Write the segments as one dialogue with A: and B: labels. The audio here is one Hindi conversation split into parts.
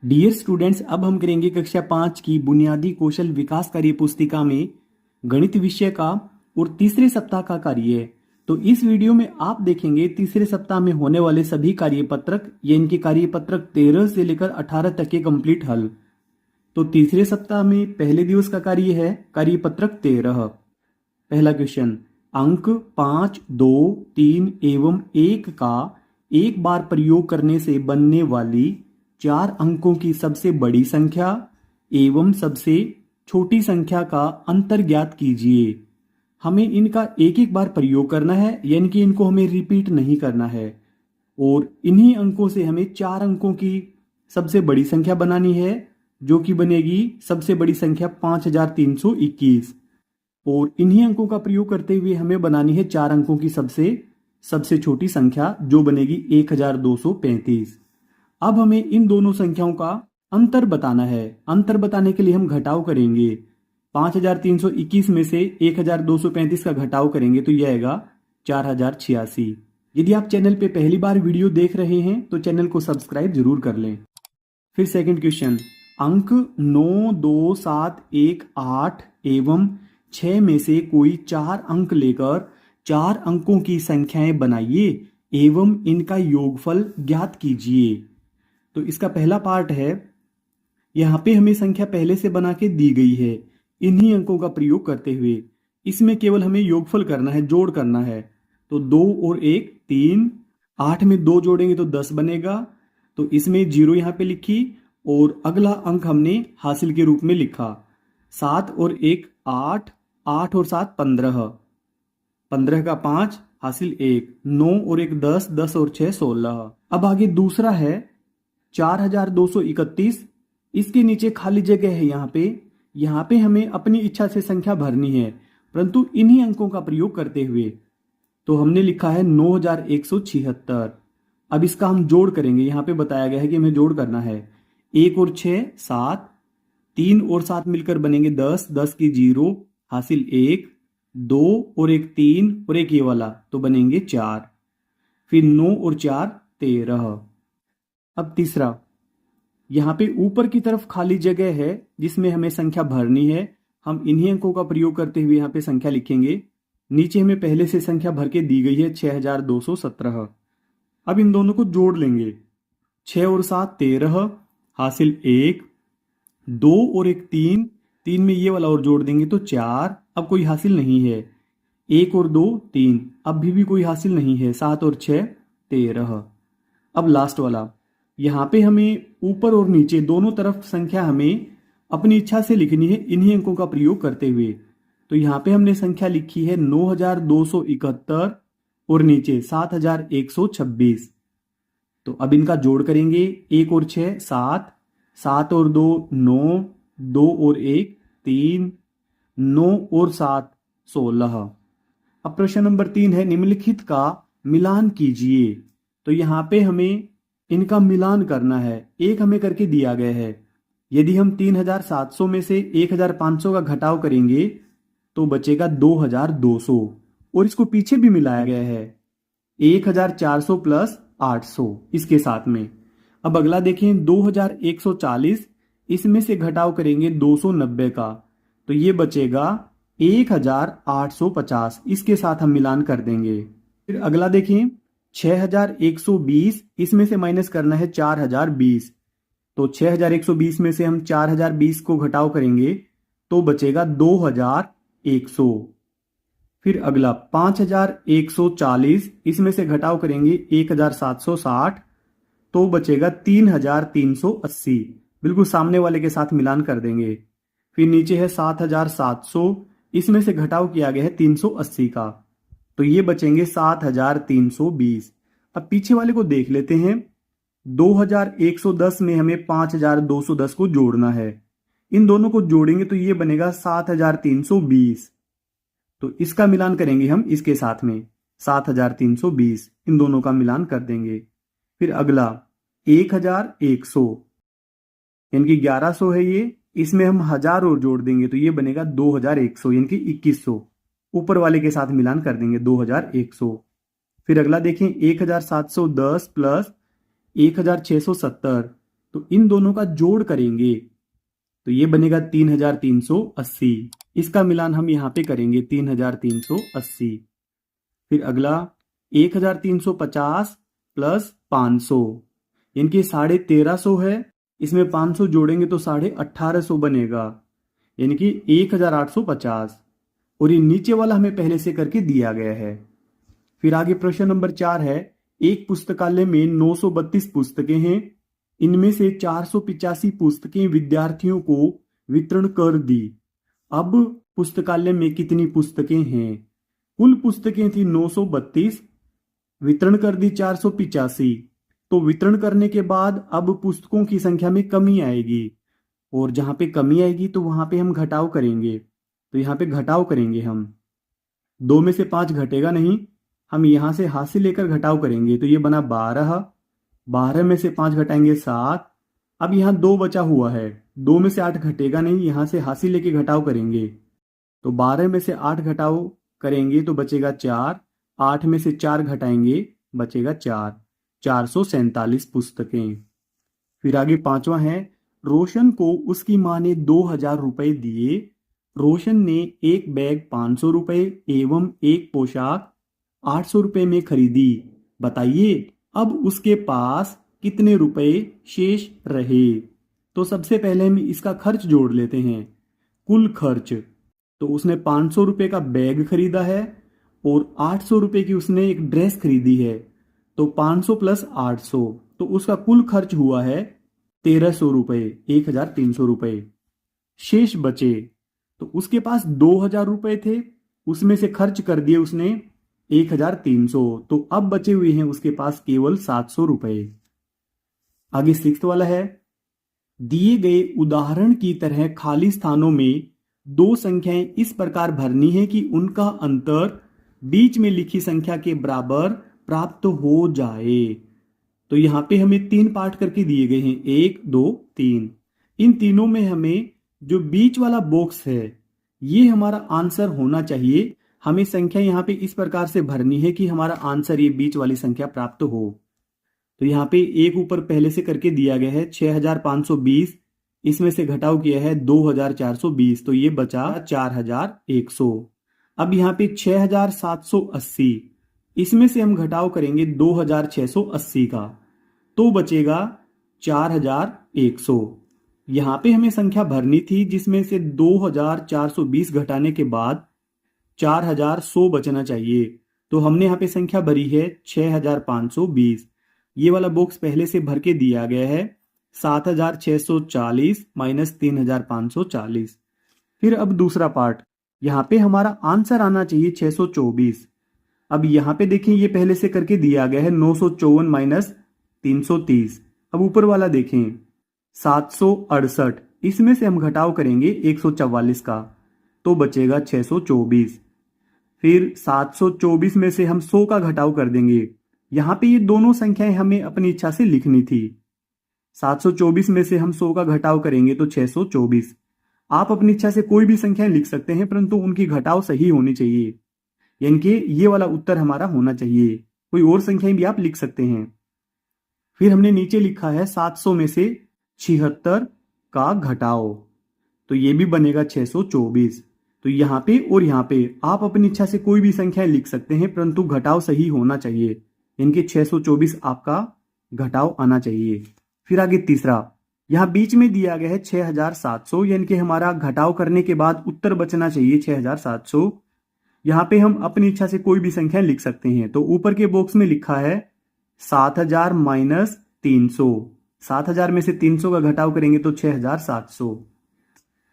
A: डियर स्टूडेंट्स, अब हम करेंगे कक्षा 5 की बुनियादी कौशल विकास कार्य पुस्तिका में गणित विषय का और तीसरे सप्ताह का कार्य है। तो इस वीडियो में आप देखेंगे तीसरे सप्ताह में होने वाले सभी कार्यपत्रक या इनके कार्यपत्रक 13 से लेकर 18 तक के कंप्लीट हल। तो तीसरे सप्ताह में पहले दिवस का कार्य है कार्यपत्रक 13। पहला क्वेश्चन, अंक 5, 2, 3 एवं 1 का एक बार प्रयोग करने से बनने वाली 4 अंकों की सबसे बड़ी संख्या एवं सबसे छोटी संख्या का अंतर ज्ञात कीजिए। हमें इनका एक एक बार प्रयोग करना है, यानी कि इनको हमें रिपीट नहीं करना है। और इन्हीं अंकों से हमें 4 अंकों की सबसे बड़ी संख्या बनानी है, जो कि बनेगी सबसे बड़ी संख्या 5321। और इन्हीं अंकों का प्रयोग करते हुए हमें बनानी है 4 अंकों की सबसे छोटी संख्या, जो बनेगी 1235। अब हमें इन दोनों संख्याओं का अंतर बताना है। अंतर बताने के लिए हम घटाव करेंगे। 5321 में से 1235 का घटाव करेंगे तो यह आएगा 4086। यदि आप चैनल पे पहली बार वीडियो देख रहे हैं तो चैनल को सब्सक्राइब जरूर कर लें। फिर सेकंड क्वेश्चन, अंक 9, 2, 7, 1, 8 एवं 6 में से कोई 4 अंक लेकर 4 अंकों की संख्याएं बनाइए एवं इनका योगफल ज्ञात कीजिए। तो इसका पहला पार्ट है, यहाँ पे हमें संख्या पहले से बना के दी गई है। इन्हीं अंकों का प्रयोग करते हुए इसमें केवल हमें योगफल करना है, जोड़ करना है। तो 2 और 1 3, 8 में 2 जोड़ेंगे तो 10 बनेगा। तो इसमें 0 यहाँ पे लिखी और अगला अंक हमने हासिल के रूप में लिखा। 7 और 1 8, 8 और 7 15, 15 का 5 हासिल 1, 9 और 1 10, 10 और 6 16। अब आगे दूसरा है 4231। इसके नीचे खाली जगह है। यहाँ पे हमें अपनी इच्छा से संख्या भरनी है, परंतु इन्हीं अंकों का प्रयोग करते हुए। तो हमने लिखा है 9176। अब इसका हम जोड़ करेंगे। यहाँ पे बताया गया है कि हमें जोड़ करना है। 1 और 6 7, 3 और 7 मिलकर बनेंगे 10, 10 की 0 हासिल 1, 2 और 1 3 और 1 ये वाला तो बनेंगे 4। फिर 9 और 4 13। अब तीसरा, यहाँ पे ऊपर की तरफ खाली जगह है जिसमें हमें संख्या भरनी है। हम इन्हीं अंकों का प्रयोग करते हुए यहाँ पे संख्या लिखेंगे। नीचे हमें पहले से संख्या भर के दी गई है 6217। अब इन दोनों को जोड़ लेंगे। 6 और 7 13 हासिल 1, 2 और 1 3, 3 में ये वाला और जोड़ देंगे तो 4। अब कोई हासिल नहीं है। 1 और 2 3, अब भी कोई हासिल नहीं है। 7 और 6 13। अब लास्ट वाला, यहाँ पे हमें ऊपर और नीचे दोनों तरफ संख्या हमें अपनी इच्छा से लिखनी है इन्हीं अंकों का प्रयोग करते हुए। तो यहाँ पे हमने संख्या लिखी है 9271 और नीचे 7126। तो अब इनका जोड़ करेंगे। 1 और 6 7, 7 और 2 9, 2 और 1 3, 9 और 7 16। अब प्रश्न नंबर 3 है, निम्नलिखित का मिलान कीजिए। तो यहाँ पे हमें इनका मिलान करना है। एक हमें करके दिया गया है। यदि हम 3700 में से 1500 का घटाव करेंगे तो बचेगा 2200, और इसको पीछे भी मिलाया गया है 1400 प्लस 800 इसके साथ में। अब अगला देखें 2140, इसमें से घटाव करेंगे 290 का तो ये बचेगा 1850, इसके साथ हम मिलान कर देंगे। फिर अगला देखें 6120, इसमें से माइनस करना है 4020। तो 6120 में से हम 4020 को घटाव करेंगे तो बचेगा 2100। फिर अगला 5140, इसमें से घटाव करेंगे 1760 तो बचेगा 3380। बिल्कुल सामने वाले के साथ मिलान कर देंगे। फिर नीचे है 7700, इसमें से घटाव किया गया है 380 का तो ये बचेंगे 7320। अब पीछे वाले को देख लेते हैं। 2110 में हमें 5210 को जोड़ना है। इन दोनों को जोड़ेंगे तो ये बनेगा 7320। तो इसका मिलान करेंगे हम इसके साथ में 7320, इन दोनों का मिलान कर देंगे। फिर अगला 1100, यानी कि 1100 है ये, इसमें हम 1000 और जोड़ देंगे तो ये बनेगा 2100, यानी कि 2100। ऊपर वाले के साथ मिलान कर देंगे 2100। फिर अगला देखें 1710 प्लस 1670, तो इन दोनों का जोड़ करेंगे तो ये बनेगा 3380। इसका मिलान हम यहाँ पे करेंगे 3380। फिर अगला 1350 प्लस 500 इनके 1350 है, इसमें 500 जोड़ेंगे तो 1850 बनेगा, यानी कि 1850। और ये नीचे वाला हमें पहले से करके दिया गया है। फिर आगे प्रश्न नंबर 4 है, एक पुस्तकालय में 932 पुस्तकें हैं, इनमें से 485 पुस्तकें विद्यार्थियों को वितरण कर दी। अब पुस्तकालय में कितनी पुस्तकें हैं? कुल पुस्तकें थी 932, वितरण कर दी 485। तो वितरण करने के बाद अब पुस्तकों की संख्या में कमी आएगी, और जहां पे कमी आएगी तो वहां पे हम घटाव करेंगे। तो यहाँ पे घटाव करेंगे हम, 2 में से 5 घटेगा नहीं, हम यहां से हाथ से लेकर घटाव करेंगे। तो ये बना 12, 12 में से 5 घटाएंगे 7। अब यहाँ 2 बचा हुआ है, 2 में से 8 घटेगा नहीं, यहां से हाथ से लेके घटाव करेंगे। तो 12 में से 8 घटाव करेंगे तो बचेगा 4, 8 में से 4 घटाएंगे बचेगा 4, 447 पुस्तकें। फिर आगे 5वां है, रोशन को उसकी मां ने 2000 रुपए दिए। रोशन ने एक बैग 500 रुपए एवं एक पोशाक 800 रुपए में खरीदी। बताइए अब उसके पास कितने रुपए शेष रहे? तो सबसे पहले हम इसका खर्च जोड़ लेते हैं, कुल खर्च। तो उसने 500 रुपए का बैग खरीदा है और 800 रुपए की उसने एक ड्रेस खरीदी है। तो 500 प्लस 800, तो उसका कुल खर्च हुआ है 1300 रुपए, 1300 रुपए। शेष बचे, तो उसके पास 2000 रुपए थे, उसमें से खर्च कर दिए उसने 1300, तो अब बचे हुए हैं उसके पास केवल 700 रुपए। आगे 6th वाला है, दिए गए उदाहरण की तरह खाली स्थानों में 2 संख्याएं इस प्रकार भरनी है कि उनका अंतर बीच में लिखी संख्या के बराबर प्राप्त हो जाए। तो यहाँ पे हमें 3 पार्ट करके दिए गए हैं, 1 2 3। इन तीनों में हमें जो बीच वाला बॉक्स है ये हमारा आंसर होना चाहिए। हमें संख्या यहाँ पे इस प्रकार से भरनी है कि हमारा आंसर ये बीच वाली संख्या प्राप्त हो। तो यहाँ पे एक ऊपर पहले से करके दिया गया है 6520, इसमें से घटाव किया है 2420, तो ये बचा 4100। अब यहाँ पे 6780, इसमें से हम घटाव करेंगे 2680 का, तो बचेगा 4100। यहाँ पे हमें संख्या भरनी थी जिसमें से 2420 घटाने के बाद 4100 बचना चाहिए। तो हमने यहाँ पे संख्या भरी है 6520। ये वाला बॉक्स पहले से भर के दिया गया है 7640 माइनस 3540। फिर अब दूसरा पार्ट, यहाँ पे हमारा आंसर आना चाहिए 624। अब यहाँ पे देखें ये पहले से करके दिया गया है 954 माइनस 330। अब ऊपर वाला देखें 768, इसमें से हम घटाव करेंगे 144 का, तो बचेगा 624। फिर 724 में से हम 100 का घटाव कर देंगे। यहाँ पे ये दोनों संख्याएं हमें अपनी इच्छा से लिखनी थी। 724 में से हम 100 का घटाव करेंगे तो 624। आप अपनी इच्छा से कोई भी संख्याएं लिख सकते हैं, परंतु उनकी घटाव सही होनी चाहिए, यानी कि ये वाला उत्तर हमारा होना चाहिए। कोई और संख्याएं भी आप लिख सकते हैं। फिर हमने नीचे लिखा है 700 में से 76 का घटाव, तो ये भी बनेगा 624। तो यहाँ पे और यहाँ पे आप अपनी इच्छा से कोई भी संख्या लिख सकते हैं, परंतु घटाव सही होना चाहिए, इनके 624 आपका घटाव आना चाहिए। फिर आगे तीसरा, यहाँ बीच में दिया गया है 6700, यानी कि हमारा घटाव करने के बाद उत्तर बचना चाहिए 6700। यहाँ पे हम अपनी इच्छा से कोई भी संख्या लिख सकते हैं। तो ऊपर के बॉक्स में लिखा है 7000 माइनस 300, 7000 में से 300 का घटाव करेंगे तो 6700।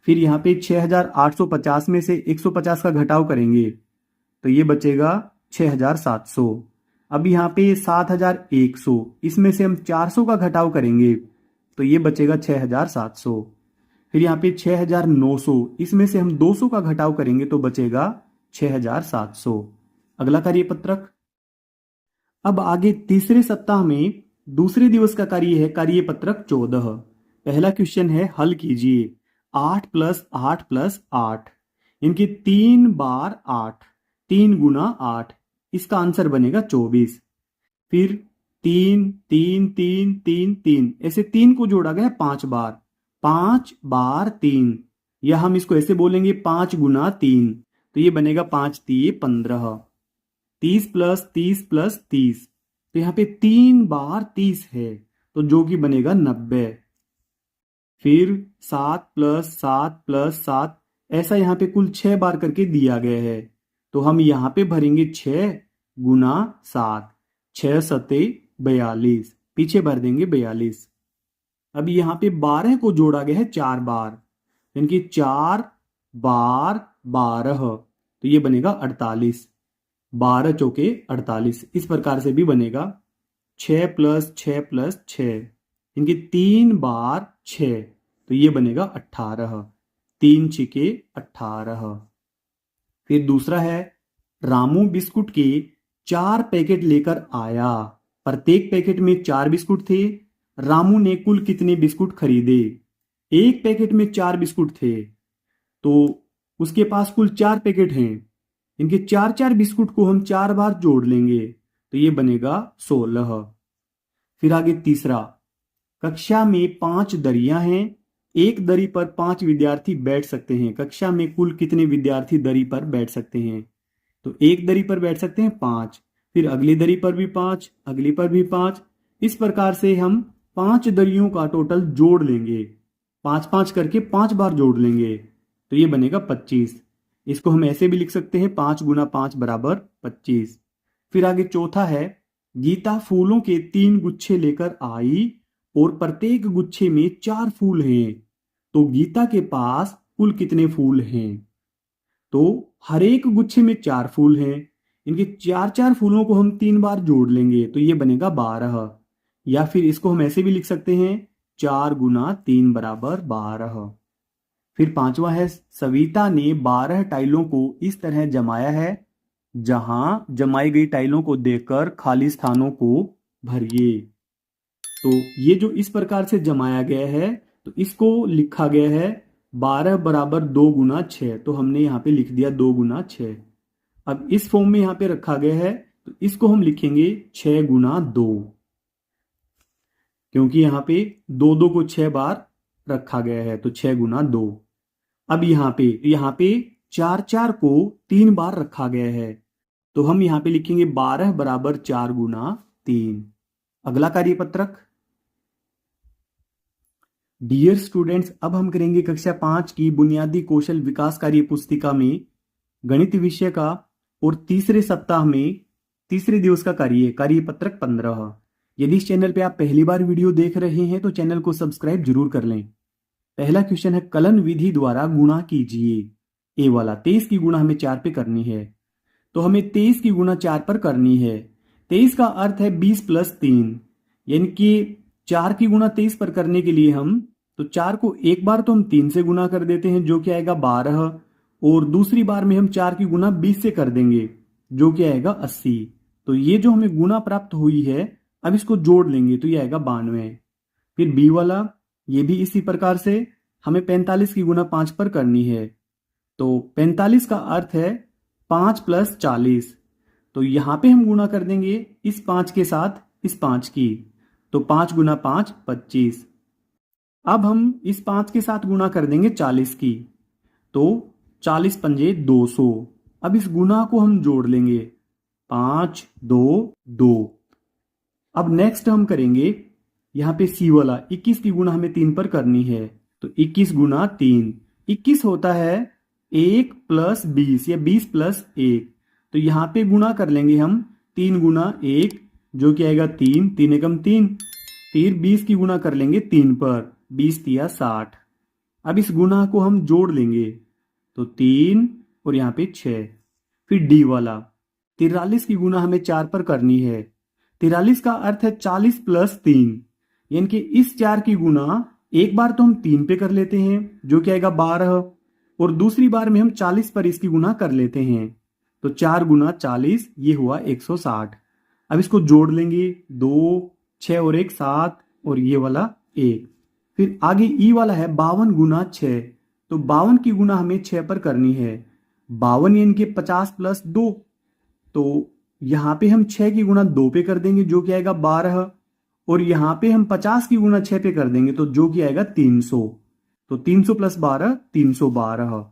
A: फिर यहाँ पे 6850 में से 150 का घटाव करेंगे तो ये बचेगा 6700। अब यहाँ पे 7100, इसमें से हम 400 का घटाव करेंगे तो ये बचेगा 6700। फिर यहाँ पे 6900, इसमें से हम 200 का घटाव करेंगे तो बचेगा 6700। अगला कार्यपत्रक। अब आगे तीसरे सप्ताह में दूसरे दिवस का कार्य है कार्यपत्रक 14। पहला क्वेश्चन है, हल कीजिए 8 प्लस 8 प्लस 8, इनकी 3 बार 8, 3 गुना 8, इसका आंसर बनेगा 24। फिर तीन तीन तीन तीन तीन, ऐसे तीन को जोड़ा गया है 5 बार। 5 बार 3, या हम इसको ऐसे बोलेंगे 5 गुना 3, तो ये बनेगा 5×3 = 15। 30 + 30 + 30, तो यहाँ पे 3 बार 30 है, तो जो कि बनेगा 90। फिर 7 + 7 + 7, ऐसा यहाँ पे कुल 6 बार करके दिया गया है, तो हम यहाँ पे भरेंगे 6×7, 6×7 = 42, पीछे भर देंगे 42। अब यहाँ पे 12 को जोड़ा गया है 4 बार, यानी कि 4 बार 12, तो ये बनेगा 48। 12 चौके 48, इस प्रकार से भी बनेगा। 6 + 6 + 6, इनकी 3 बार 6, तो ये बनेगा 18। 3×6 = 18। फिर दूसरा है, रामू बिस्कुट के 4 पैकेट लेकर आया। प्रत्येक पैकेट में 4 बिस्कुट थे। रामू ने कुल कितने बिस्कुट खरीदे? एक पैकेट में 4 बिस्कुट थे, तो उसके पास कुल 4 पैकेट हैं। इनके 4 बिस्कुट को हम 4 बार जोड़ लेंगे, तो ये बनेगा 16। फिर आगे तीसरा, कक्षा में 5 दरियां हैं। एक दरी पर 5 विद्यार्थी बैठ सकते हैं। कक्षा में कुल कितने विद्यार्थी दरी पर बैठ सकते हैं? तो एक दरी पर बैठ सकते हैं 5, फिर अगली दरी पर भी 5, अगली पर भी 5। इस प्रकार से हम 5 दरियों का टोटल जोड़ लेंगे, 5-5 करके 5 बार जोड़ लेंगे, तो ये बनेगा 25। इसको हम ऐसे भी लिख सकते हैं 5×5 = 25। फिर आगे चौथा है, गीता फूलों के 3 गुच्छे लेकर आई और प्रत्येक गुच्छे में 4 फूल हैं, तो गीता के पास कुल कितने फूल हैं? तो हर एक गुच्छे में 4 फूल हैं। इनके 4 फूलों को हम 3 बार जोड़ लेंगे, तो ये बनेगा 12। या फिर इसको हम ऐसे भी लिख सकते हैं 4×3 = 12। फिर पांचवा है, सविता ने 12 टाइलों को इस तरह जमाया है, जहां जमाई गई टाइलों को देखकर खाली स्थानों को भरिए। तो ये जो इस प्रकार से जमाया गया है, तो इसको लिखा गया है 12 = 2×6, तो हमने यहाँ पे लिख दिया 2×6। अब इस फॉर्म में यहाँ पे रखा गया है, तो इसको हम लिखेंगे 6×2, क्योंकि यहाँ पे 2 को 6 बार रखा गया है, तो 6×2। अब यहाँ पे 4 को 3 बार रखा गया है, तो हम यहाँ पे लिखेंगे 12 = 4×3। अगला कार्यपत्रक, डियर स्टूडेंट्स, अब हम करेंगे कक्षा 5 की बुनियादी कौशल विकास कार्य पुस्तिका में गणित विषय का और तीसरे सप्ताह में तीसरे दिवस का कार्यपत्रक 15। यदि इस चैनल पे आप पहली बार वीडियो देख रहे हैं तो चैनल को सब्सक्राइब जरूर कर लें। पहला क्वेश्चन है, कलन विधि द्वारा गुणा कीजिए। ए वाला 23 की गुणा हमें 4 पे करनी है, तो हमें 23 की गुणा 4 पर करनी है। 23 का अर्थ है 20 + 3, यानी कि 4 की गुणा 23 पर करने के लिए हम तो 4 को एक बार तो हम 3 से गुना कर देते हैं, जो कि आएगा 12, और दूसरी बार में हम 4 की गुणा 20 से कर देंगे, जो कि आएगा 80। तो ये जो हमें गुणा प्राप्त हुई है, अब इसको जोड़ लेंगे, तो ये आएगा 92। फिर बी वाला, ये भी इसी प्रकार से हमें 45 की गुणा 5 पर करनी है, तो 45 का अर्थ है 5 + 40, तो यहां पे हम गुणा कर देंगे इस 5 के साथ इस 5 की, तो 5×5 = 25। अब हम इस 5 के साथ गुणा कर देंगे 40 की, तो 40×5 = 200। अब इस गुणा को हम जोड़ लेंगे, 5 2 2। अब नेक्स्ट हम करेंगे यहाँ पे सी वाला, 21 की गुणा हमें 3 पर करनी है, तो 21×3, 21 होता है 1 + 20 या 20 + 1, तो यहाँ पे गुणा कर लेंगे हम 3×1, जो कि आएगा 3, 3 एकम 3। फिर 20 की गुणा कर लेंगे 3 पर, 20 × 60। अब इस गुणा को हम जोड़ लेंगे, तो 3 और यहाँ पे 6। फिर डी वाला, 43 की गुणा हमें 4 पर करनी है। 43 का अर्थ है 40 + 3, यानी कि इस 4 की गुणा एक बार तो हम 3 पे कर लेते हैं, जो कि आएगा 12, और दूसरी बार में हम 40 पर इसकी गुणा कर लेते हैं, तो 4×40, ये हुआ 160। अब इसको जोड़ लेंगे, 2 6 और 1 7, और ये वाला 1। फिर आगे ई वाला है 52×6, तो 52 की गुणा हमें 6 पर करनी है। 52 यानी कि 50 + 2, तो यहाँ पे हम 6 की गुणा 2 पे कर देंगे जो कि आएगा 12, और यहाँ पे हम 50 की गुणा 6 पे कर देंगे तो जो कि आएगा 300। तो 300 प्लस 12 312।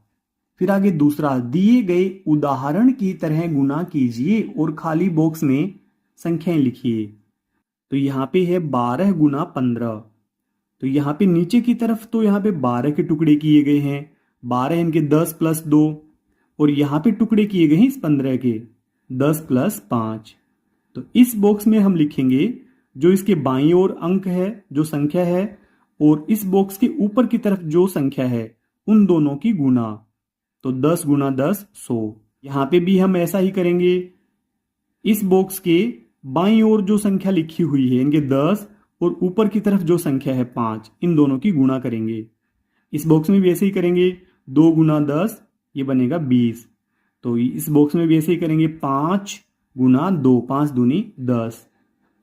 A: फिर आगे दूसरा, दिए गए उदाहरण की तरह गुणा कीजिए और खाली बॉक्स में संख्याएं लिखिए। तो यहाँ पे है 12 गुना 15। तो यहाँ पे नीचे की तरफ तो यहाँ पे 12 के टुकड़े किए गए हैं, 12 इनके 10 प्लस 2, और यहाँ पे टुकड़े किए गए हैं इस 15 के 10 प्लस 5। तो इस बॉक्स में हम लिखेंगे जो इसके बाईं ओर अंक है, जो संख्या है, और इस बॉक्स के ऊपर की तरफ जो संख्या है, उन दोनों की गुना। तो 10 गुना 10 100। यहाँ पे भी हम ऐसा ही करेंगे। इस बॉक्स के बाईं ओर जो संख्या लिखी हुई है इनके 10, और ऊपर की तरफ जो संख्या है 5, इन दोनों की गुणा करेंगे। इस बॉक्स में भी ऐसे ही करेंगे, 2 गुना 10 ये बनेगा 20। तो इस बॉक्स में भी ऐसे ही करेंगे, 5 गुना 2 5 दूनी 10।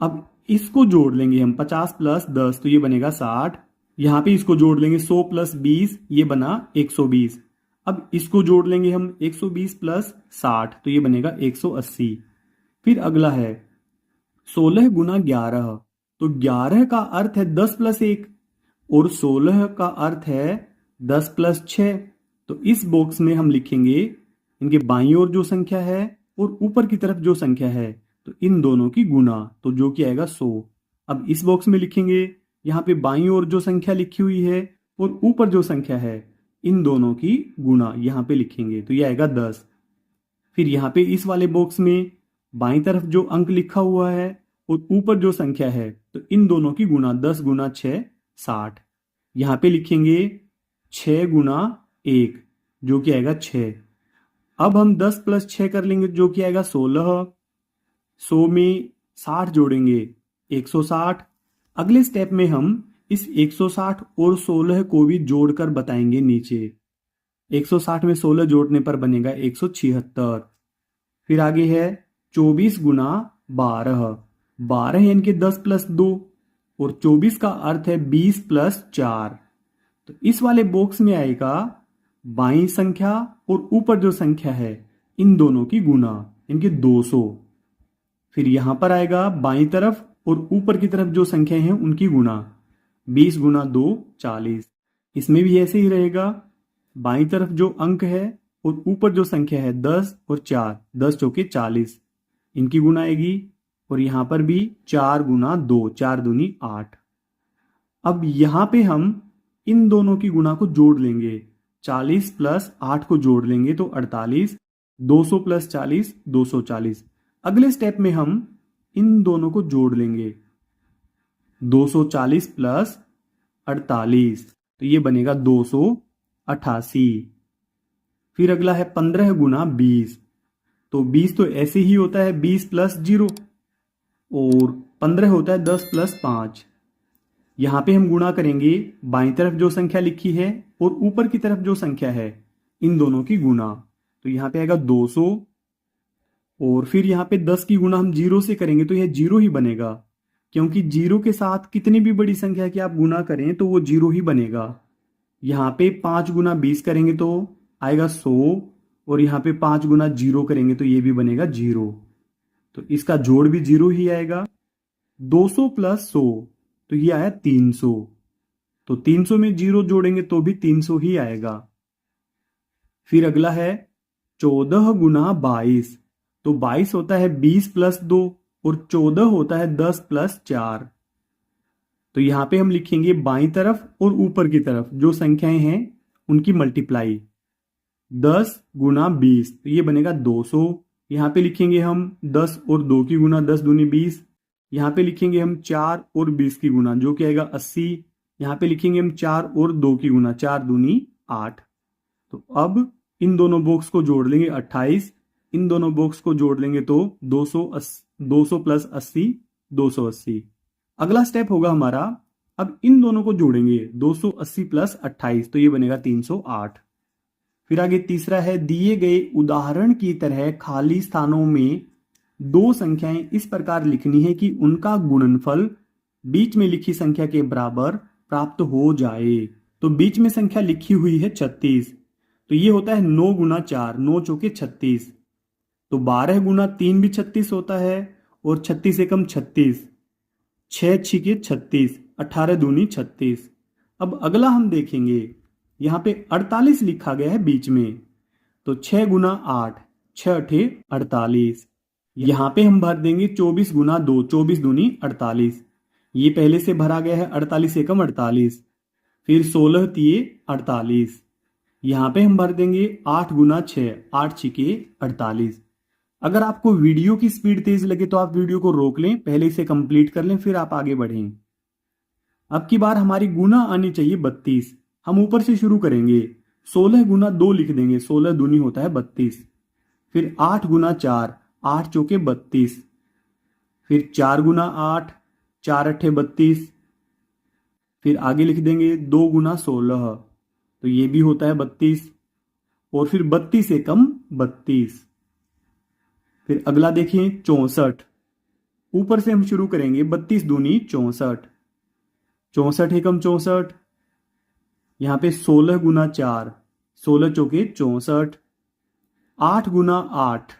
A: अब इसको जोड़ लेंगे हम, 50 प्लस 10 तो ये बनेगा 60। यहाँ पे इसको जोड़ लेंगे, 100 प्लस 20 ये बना 120। अब इसको जोड़ लेंगे हम, 120 प्लस 60 तो ये बनेगा 180। फिर अगला है 16 गुना 11। तो 11 का अर्थ है 10 प्लस 1, और 16 का अर्थ है 10 प्लस 6। तो इस बॉक्स में हम लिखेंगे इनके बाईं ओर जो संख्या है और ऊपर की तरफ जो संख्या है, तो इन दोनों की गुना, तो जो कि आएगा 100। अब इस बॉक्स में लिखेंगे यहाँ पे बाईं ओर जो संख्या लिखी हुई है और ऊपर जो संख्या है, इन दोनों की गुना यहाँ पे लिखेंगे तो ये आएगा 10। फिर यहाँ पे इस वाले बॉक्स में बाईं तरफ जो अंक लिखा हुआ है और ऊपर जो संख्या है, तो इन दोनों की गुना, 10 गुना 6 60। यहाँ पे लिखेंगे 6 गुना 1 जो कि आएगा 6। अब हम 10 प्लस 6 कर लेंगे जो कि आएगा 16। 100 में 60 जोड़ेंगे 160। अगले स्टेप में हम इस 160 और 16 को भी जोड़कर बताएंगे नीचे। 160 में 16 जोड़ने पर बनेगा 176। फिर आगे है 24 गुना 12। 12 यानी कि 10 प्लस 2, और 24 का अर्थ है 20 प्लस 4। तो इस वाले बॉक्स में आएगा बाईं संख्या और ऊपर जो संख्या है, इन दोनों की गुना, इनके 200। फिर यहां पर आएगा बाईं तरफ और ऊपर की तरफ जो संख्या है उनकी गुना, 20 गुना 2 40। इसमें भी ऐसे ही रहेगा, बाईं तरफ जो अंक है और ऊपर जो संख्या है 10 और 4, 10 चौके 40, इनकी गुना आएगी। और यहां पर भी 4 गुना 2 4 दूनी 8। अब यहां पे हम इन दोनों की गुना को जोड़ लेंगे, 40 प्लस 8 को जोड़ लेंगे तो 48, 200 प्लस 40 240। अगले स्टेप में हम इन दोनों को जोड़ लेंगे, 240 प्लस 48 तो ये बनेगा 288। फिर अगला है 15 गुना 20। तो 20 तो ऐसे ही होता है 20 प्लस 0, और 15 होता है 10 प्लस 5। यहां पे हम गुणा करेंगे बाईं तरफ जो संख्या लिखी है और ऊपर की तरफ जो संख्या है, इन दोनों की गुना। तो यहां पे आएगा 200, और फिर यहाँ पे 10 की गुना हम 0 से करेंगे तो यह 0 ही बनेगा, क्योंकि 0 के साथ कितनी भी बड़ी संख्या की आप गुना करें तो वो 0 ही बनेगा। यहाँ पे 5 गुना 20 करेंगे तो आएगा 100, और यहाँ पे 5 गुना 0 करेंगे तो ये भी बनेगा 0। तो इसका जोड़ भी 0 ही आएगा। 200 प्लस 100 तो ये आया 300। तो 300 में 0 जोड़ेंगे तो भी 300 ही आएगा। फिर अगला है 14 गुना 22। तो 22 होता है 20 प्लस 2, और 14 होता है 10 प्लस 4। तो यहां पे हम लिखेंगे बाईं तरफ और ऊपर की तरफ जो संख्याएं हैं उनकी मल्टीप्लाई, 10 गुना 20 तो ये बनेगा 200। यहां पे लिखेंगे हम 10 और 2 की गुना, 10 दूनी 20। यहां पे लिखेंगे हम 4 और 20 की गुना जो कि आएगा 80। यहां पे लिखेंगे हम 4 और 2 की गुना, 4 दूनी 8। तो अब इन दोनों बॉक्स को जोड़ लेंगे 28, इन दोनों बॉक्स को जोड़ लेंगे तो 200 प्लस 80 280। अगला स्टेप होगा हमारा, अब इन दोनों को जोड़ेंगे 280 प्लस 28 तो ये बनेगा 308। फिर आगे तीसरा है, दिए गए उदाहरण की तरह खाली स्थानों में दो संख्याएं इस प्रकार लिखनी है कि उनका गुणनफल बीच में लिखी संख्या के बराबर प्राप्त हो जाए। तो बीच में संख्या लिखी हुई है 36, तो ये होता है 9 गुना 4, 9 चौके 36। तो 12 गुना 3 भी 36 होता है और 36 एकम 36, 6 छिके 36, 18 दूनी 36। अब अगला हम देखेंगे, यहाँ पे 48 लिखा गया है बीच में, तो 6 गुना 8, 6 अठे 48। यहाँ पे हम भर देंगे 24 गुना 2, 24 दूनी 48। ये पहले से भरा गया है, 48 एकम 48, फिर 16 तिये 48। यहाँ पे हम भर देंगे 8 गुना 6, 8 छिके 48। अगर आपको वीडियो की स्पीड तेज लगे तो आप वीडियो को रोक लें, पहले इसे कंप्लीट कर लें, फिर आप आगे बढ़ें। अब की बार हमारी गुना आनी चाहिए 32। हम ऊपर से शुरू करेंगे, 16 गुना 2 लिख देंगे, 16 दूनी होता है 32। फिर 8 गुना 4, 8 चौके 32। फिर 4 गुना 8, 4 अट्ठे 32। फिर आगे लिख देंगे 2 गुना 16, तो ये भी होता है 32। और फिर 32 एकम 32। फिर अगला देखिए 64। ऊपर से हम शुरू करेंगे, 32 दूनी 64, 64 एकम 64। यहां पे 16 गुना 4, 16 चौके 64। 8 गुना 8,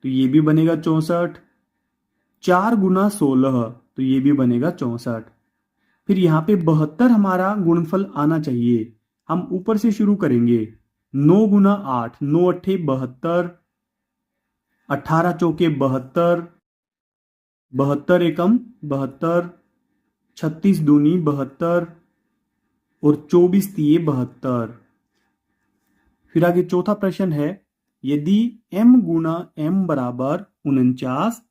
A: तो ये भी बनेगा 64। 4 गुना 16, तो ये भी बनेगा 64। फिर यहाँ पे 72 हमारा गुणनफल आना चाहिए। हम ऊपर से शुरू करेंगे, 9 गुना 8, 9 अट्ठे 72, 18 चौके 72, 72 एकम 72, 36 दूनी 72 और 24 तिये 72। फिर आगे चौथा प्रश्न है, यदि m गुना m बराबर 49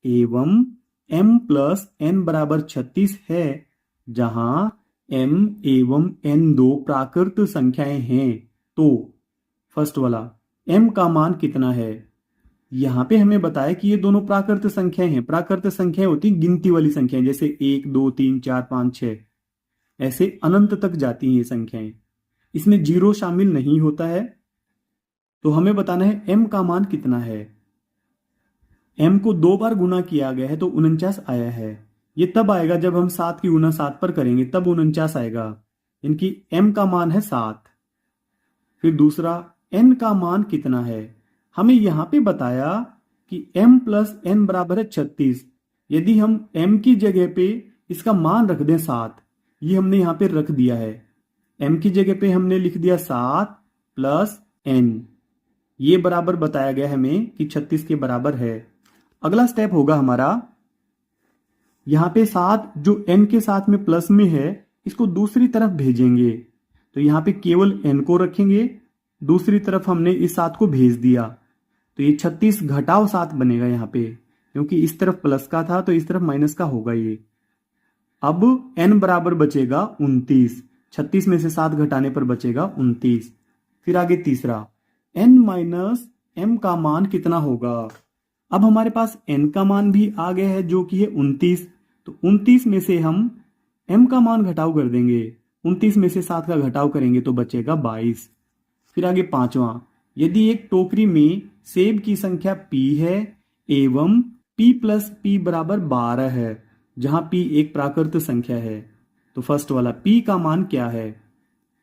A: एवं m प्लस n बराबर 36 है, जहां m एवं n दो प्राकृत संख्याएं हैं, तो फर्स्ट वाला m का मान कितना है। यहां पे हमें बताया कि ये दोनों प्राकृत संख्याएं हैं। प्राकृत संख्याएं होती गिनती वाली संख्याएं, जैसे 1 2 3 4 5 6, ऐसे अनंत तक जाती हैं ये संख्याएं। इसमें जीरो शामिल नहीं होता है। तो हमें बताना है m का मान कितना है। m को 2 बार गुना किया गया है तो 49 आया है। ये तब आएगा जब हम 7 की गुना 7 पर करेंगे, तब 49 आएगा। इनकी m का मान है 7। फिर दूसरा n का मान कितना है। हमें यहां पे बताया कि m प्लस n बराबर है 36। यदि हम m की जगह पे इसका मान रख दें 7, ये हमने यहां पे रख दिया है। m की जगह पे हमने लिख दिया 7 प्लस n, ये बराबर बताया गया हमें कि 36 के बराबर है। अगला स्टेप होगा हमारा, यहां पे 7 जो n के साथ में प्लस में है, इसको दूसरी तरफ भेजेंगे। तो यहां पे केवल n को रखेंगे, दूसरी तरफ हमने इस 7 को भेज दिया, तो ये 36 घटाव 7 बनेगा यहाँ पे, क्योंकि इस तरफ प्लस का था तो इस तरफ माइनस का होगा ये। अब n बराबर बचेगा 29, 36 में से 7 घटाने पर बचेगा 29। फिर आगे तीसरा, n माइनस m का मान कितना होगा। अब हमारे पास n का मान भी आ गया है जो कि है 29, तो 29 में से हम m का मान घटाव कर देंगे, 29 में से 7 का घटाव करेंगे तो बचेगा 22। फिर आगे पांचवा, यदि एक टोकरी में सेब की संख्या p है एवं p प्लस p बराबर 12 है, जहां p एक प्राकृत संख्या है, तो फर्स्ट वाला p का मान क्या है।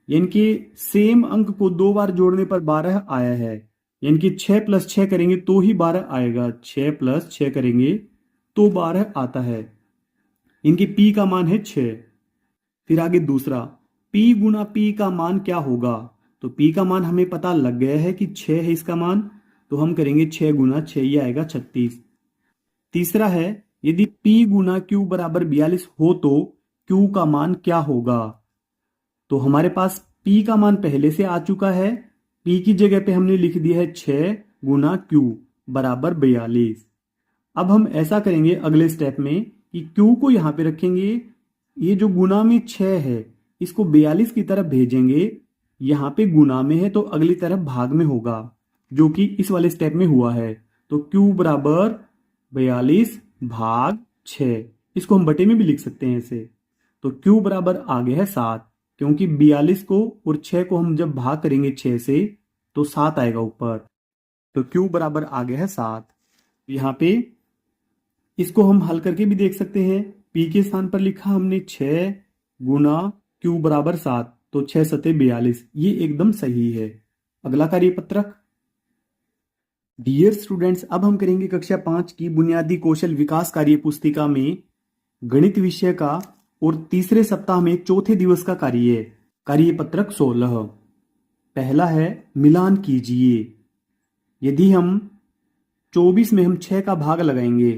A: यानी कि सेम अंक को 2 बार जोड़ने पर 12 आया है, यानी कि 6 प्लस 6 करेंगे तो ही 12 आएगा, 6 प्लस 6 करेंगे तो 12 आता है। इनकी p का मान है 6। फिर आगे दूसरा, p गुना p का मान क्या होगा। तो p का मान हमें पता लग गया है कि 6 है इसका मान, तो हम करेंगे 6 गुना 6, ये आएगा 36। तीसरा है, यदि p गुना q बराबर 42 हो तो q का मान क्या होगा। तो हमारे पास p का मान पहले से आ चुका है, p की जगह पे हमने लिख दिया है 6 गुना q बराबर 42। अब हम ऐसा करेंगे अगले स्टेप में कि q को यहां पे रखेंगे, ये जो गुना में 6 है इसको 42 की तरफ भेजेंगे। यहां पे गुना में है तो अगली तरफ भाग में होगा, जो कि इस वाले स्टेप में हुआ है। तो q बराबर 42 भाग 6, इसको हम बटे में भी लिख सकते हैं ऐसे। तो q बराबर आ गया है 7, क्योंकि 42 को और 6 को हम जब भाग करेंगे 6 से तो 7 आएगा ऊपर, तो q बराबर आ गया है 7। यहाँ पे इसको हम हल करके भी देख सकते हैं, p के स्थान पर लिखा हमने 6 गुना q बराबर 7, तो 6 सते 42, ये एकदम सही है। अगला कार्यपत्रक, डियर स्टूडेंट्स, अब हम करेंगे कक्षा 5 की बुनियादी कौशल विकास कार्य पुस्तिका में गणित विषय का और तीसरे सप्ताह में चौथे दिवस का कार्य, कार्य पत्रक 16। पहला है मिलान कीजिए। यदि हम 24 में हम 6 का भाग लगाएंगे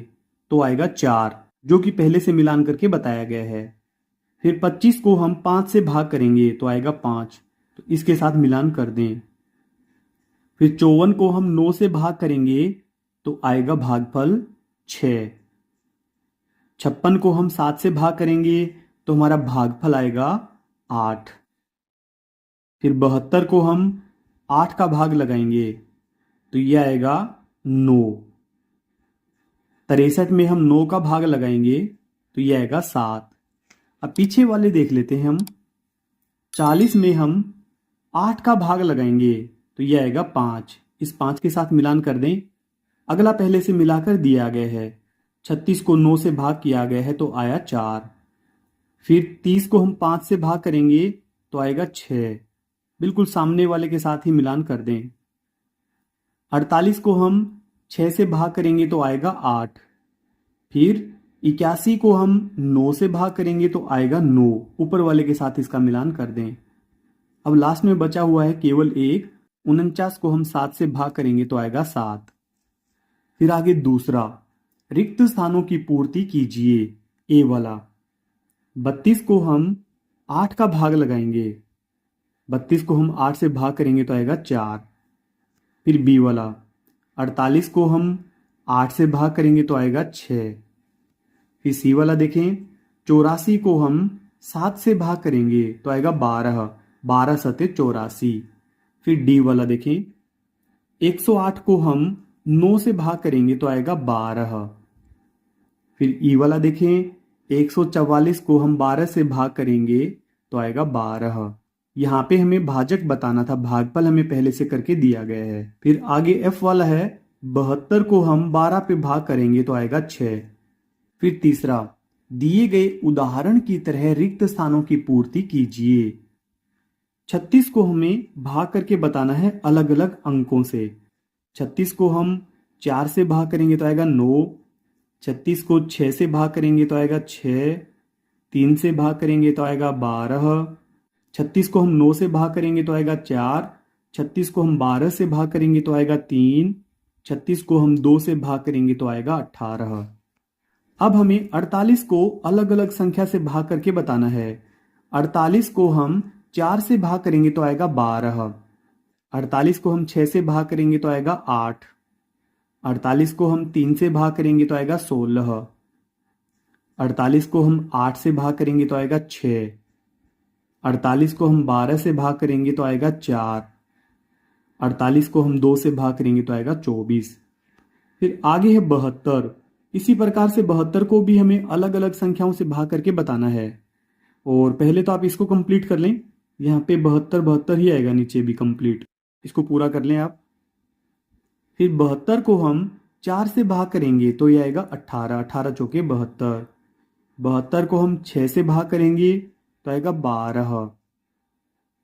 A: तो आएगा 4, जो कि पहले से मिलान करके बताया गया है। फिर 25 को हम 5 से भाग करेंगे तो आएगा 5, तो इसके साथ मिलान कर दें। फिर 54 को हम 9 से भाग करेंगे तो आएगा भागफल 6। 56 को हम 7 से भाग करेंगे तो हमारा भागफल आएगा 8। फिर 72 को हम 8 का भाग लगाएंगे तो यह आएगा 9। 63 में हम 9 का भाग लगाएंगे तो यह आएगा 7। अब पीछे वाले देख लेते हैं हम। 40 में हम 8 का भाग लगाएंगे तो यह आएगा 5। इस 5 के साथ मिलान कर दें। अगला पहले से मिलाकर दिया गया है। 36 को 9 से भाग किया गया है तो आया 4। फिर 30 को हम 5 से भाग करेंगे तो आएगा 6। बिल्कुल सामने वाले के साथ ही मिलान कर दें। 48 को हम 6 से भाग करेंगे तो आएगा 8। फिर 81 को हम 9 से भाग करेंगे तो आएगा 9। ऊपर वाले के साथ इसका मिलान कर दें। अब लास्ट में बचा हुआ है केवल एक। 49 को हम 7 से भाग करेंगे तो आएगा 7। फिर आगे दूसरा, रिक्त स्थानों की पूर्ति कीजिए। ए वाला 32 को हम 8 का भाग लगाएंगे। 32 को हम 8 से भाग करेंगे तो आएगा 4। फिर बी वाला 48 को हम 8 से भाग करेंगे तो आएगा 6। फिर सी वाला देखें, 84 को हम 7 से भाग करेंगे तो आएगा 12। 12 सते 84। फिर डी वाला देखें, 108 को हम 9 से भाग करेंगे तो आएगा 12। फिर ई वाला देखें, 144 को हम 12 से भाग करेंगे तो आएगा 12। यहाँ पे हमें भाजक बताना था, भागफल हमें पहले से करके दिया गया है। फिर आगे एफ वाला है, 72 को हम 12 पे भाग करेंगे तो आएगा 6। फिर तीसरा, दिए गए उदाहरण की तरह रिक्त स्थानों की पूर्ति कीजिए। 36 को हमें भाग करके बताना है अलग अलग अंकों से। 36 को हम 4 से भाग करेंगे तो आएगा 9। 36 को 6 से भाग करेंगे तो आएगा 6। 3 से भाग करेंगे तो आएगा 12। 36 को हम 9 से भाग करेंगे तो आएगा 4। 36 को हम 12 से भाग करेंगे तो आएगा 3। 36 को हम 2 से भाग करेंगे तो आएगा 18। अब हमें 48 को अलग अलग संख्या से भाग करके बताना है। 48 को हम 4 से भाग करेंगे तो आएगा 12। 48 को हम 6 से भाग करेंगे तो आएगा 8। 48 को हम 3 से भाग करेंगे तो आएगा 16। 48 को हम 8 से भाग करेंगे तो आएगा 6। 48 को हम 12 से भाग करेंगे तो आएगा 4। 48 को हम 2 से भाग करेंगे तो आएगा 24। फिर आगे है 72। इसी प्रकार से 72 को भी हमें अलग अलग संख्याओं से भाग करके बताना है। और पहले तो आप इसको कंप्लीट कर लें। यहाँ पे 72 72 ही आएगा, नीचे भी कंप्लीट। इसको पूरा कर लें आप। फिर 72 को हम 4 से भाग करेंगे तो ये आएगा 18। 18 चौके 72। 72 को हम 6 से भाग करेंगे तो आएगा 12।